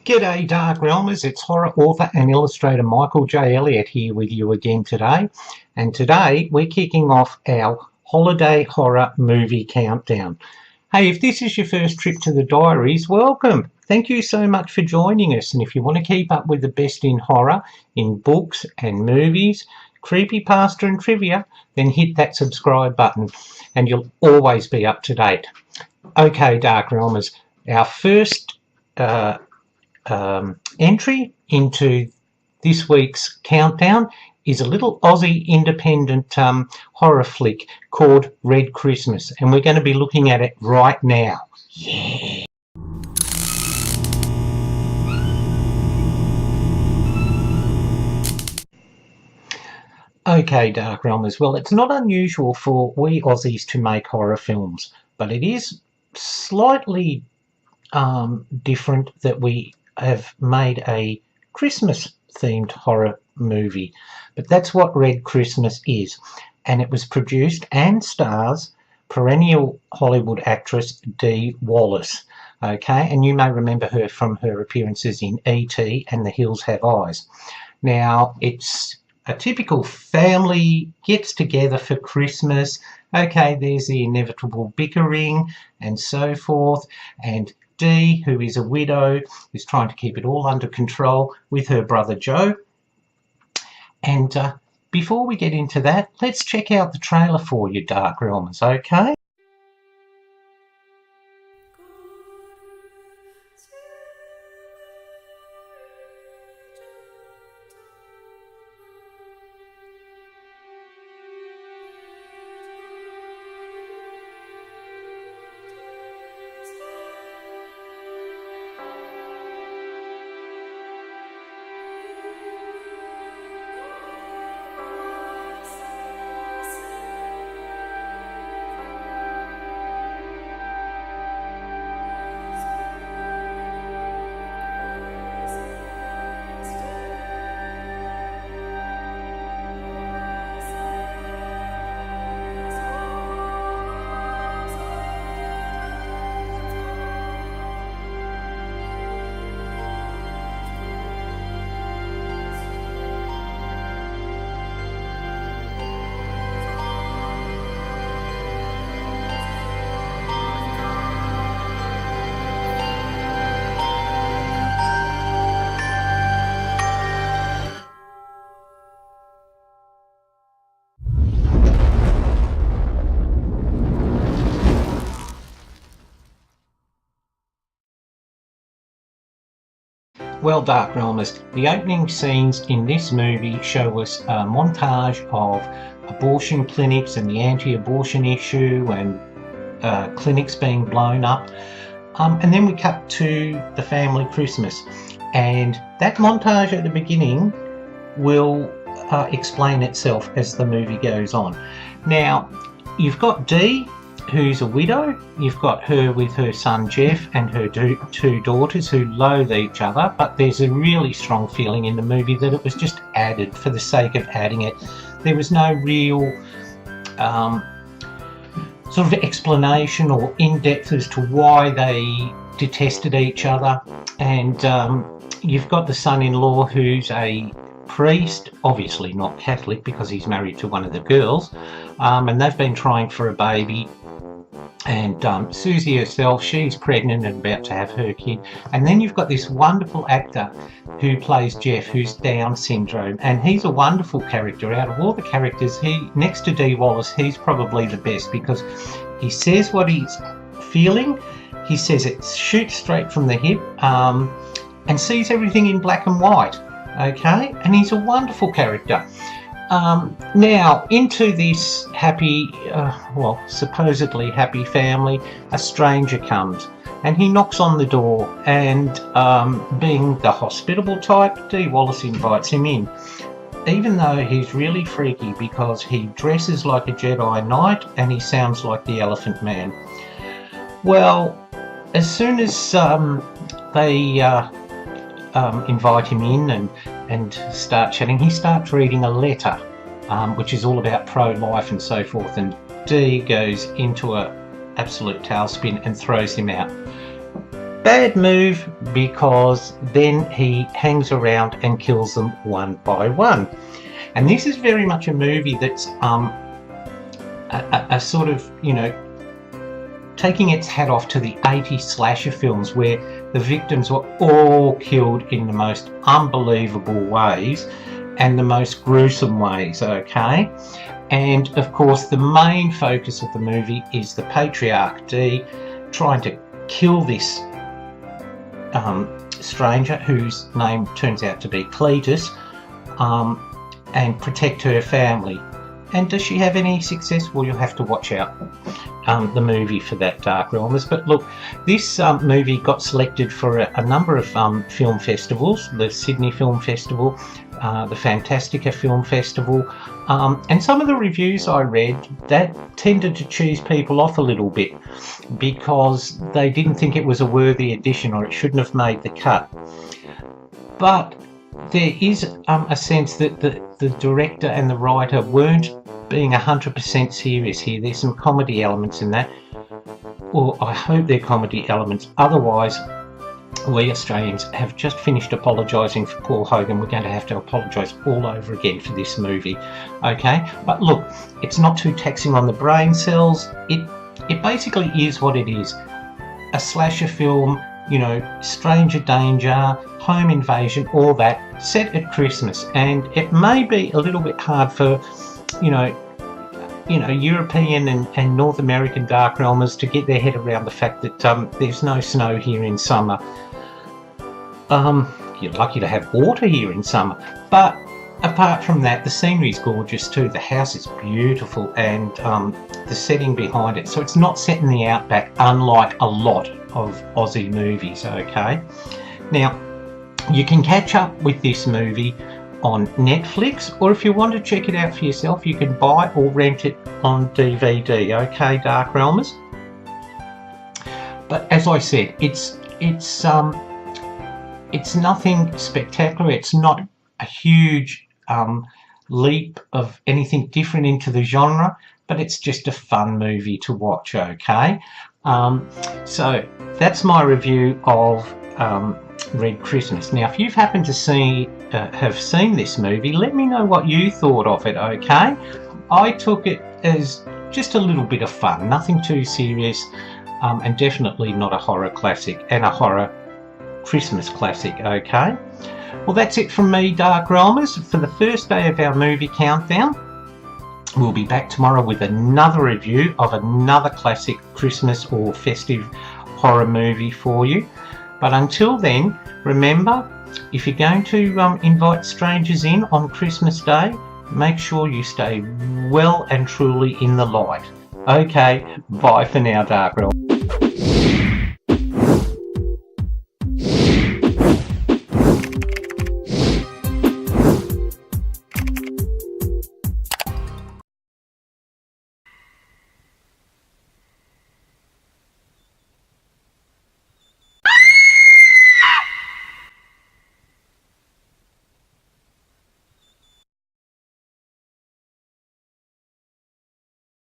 G'day Darkrealmers, it's horror author and illustrator Michael J. Elliott here with you again today. And today we're kicking off our holiday horror movie countdown. Hey, if this is your first trip to the Diaries, welcome. Thank you so much for joining us. And if you want to keep up with the best in horror, in books and movies, creepypasta and trivia, then hit that subscribe button and you'll always be up to date. Okay, Darkrealmers, our first entry into this week's countdown is a little Aussie independent horror flick called Red Christmas, and we're going to be looking at it right now. Yeah. Okay, Darkrealmers, well, it's not unusual for we Aussies to make horror films, but it is slightly different that we have made a Christmas themed horror movie, but that's what Red Christmas is, and it was produced and stars perennial Hollywood actress Dee Wallace. Okay, and you may remember her from her appearances in E.T. and The Hills Have Eyes. Now, it's a typical family gets together for Christmas. Okay, there's the inevitable bickering and so forth, and Dee, who is a widow, is trying to keep it all under control with her brother Joe. And before we get into that, let's check out the trailer for you, Darkrealmers, okay? Well, Darkrealmers, the opening scenes in this movie show us a montage of abortion clinics and the anti-abortion issue and clinics being blown up. And then we cut to the family Christmas. And that montage at the beginning will explain itself as the movie goes on. Now, you've got Dee, who's a widow. You've got her with her son Jeff and her two daughters who loathe each other, but there's a really strong feeling in the movie that it was just added for the sake of adding it. There was no real sort of explanation or in-depth as to why they detested each other. And you've got the son-in-law who's a priest, obviously not Catholic because he's married to one of the girls, and they've been trying for a baby. And Susie herself, she's pregnant and about to have her kid. And then you've got this wonderful actor who plays Jeff, who's Down syndrome. And he's a wonderful character. Out of all the characters, next to Dee Wallace, he's probably the best because he says what he's feeling. He says it shoots straight from the hip and sees everything in black and white. Okay? And he's a wonderful character. Now, into this happy, well, supposedly happy family, a stranger comes and he knocks on the door, and being the hospitable type, Dee Wallace invites him in, even though he's really freaky because he dresses like a Jedi Knight and he sounds like the Elephant Man. Well, as soon as they invite him in and start chatting, he starts reading a letter which is all about pro-life and so forth, and Dee goes into a absolute tailspin and throws him out. bad move, because then he hangs around and kills them one by one. And this is very much a movie that's a sort of, you know, taking its hat off to the 80s slasher films, where the victims were all killed in the most unbelievable ways and the most gruesome ways, okay? And of course the main focus of the movie is the patriarch Dee trying to kill this stranger, whose name turns out to be Cletus, and protect her family. And does she have any success? Well, you'll have to watch out the movie for that, Darkrealmers. But look, this movie got selected for a number of film festivals, the Sydney Film Festival, the Fantastica Film Festival, and some of the reviews I read, that tended to cheese people off a little bit, because they didn't think it was a worthy addition, or it shouldn't have made the cut. But there is a sense that the director and the writer weren't being 100% serious here. There's some comedy elements in that, or I hope they're comedy elements. Otherwise, we Australians have just finished apologising for Paul Hogan. We're going to have to apologise all over again for this movie, okay? But look, it's not too taxing on the brain cells. It basically is what it is. A slasher film, you know, stranger danger, home invasion, all that, set at Christmas. And it may be a little bit hard for, you know, European and North American Darkrealmers to get their head around the fact that there's no snow here in summer. You're lucky to have water here in summer. But apart from that, the scenery's gorgeous too. The house is beautiful, and the setting behind it. So it's not set in the outback, unlike a lot of Aussie movies, okay? Now, you can catch up with this movie on Netflix, or if you want to check it out for yourself, you can buy or rent it on DVD, okay, Darkrealmers? But as I said, it's nothing spectacular. It's not a huge leap of anything different into the genre, but it's just a fun movie to watch, okay? So that's my review of Red Christmas. Now, if you've happened to have seen this movie, let me know what you thought of it, okay? I took it as just a little bit of fun, nothing too serious, and definitely not a horror classic and a horror Christmas classic, okay? Well, that's it from me, Darkrealmers, for the first day of our movie countdown. We'll be back tomorrow with another review of another classic Christmas or festive horror movie for you. But until then, remember, if you're going to invite strangers in on Christmas Day, make sure you stay well and truly in the light. Okay, bye for now, Darkrealmers.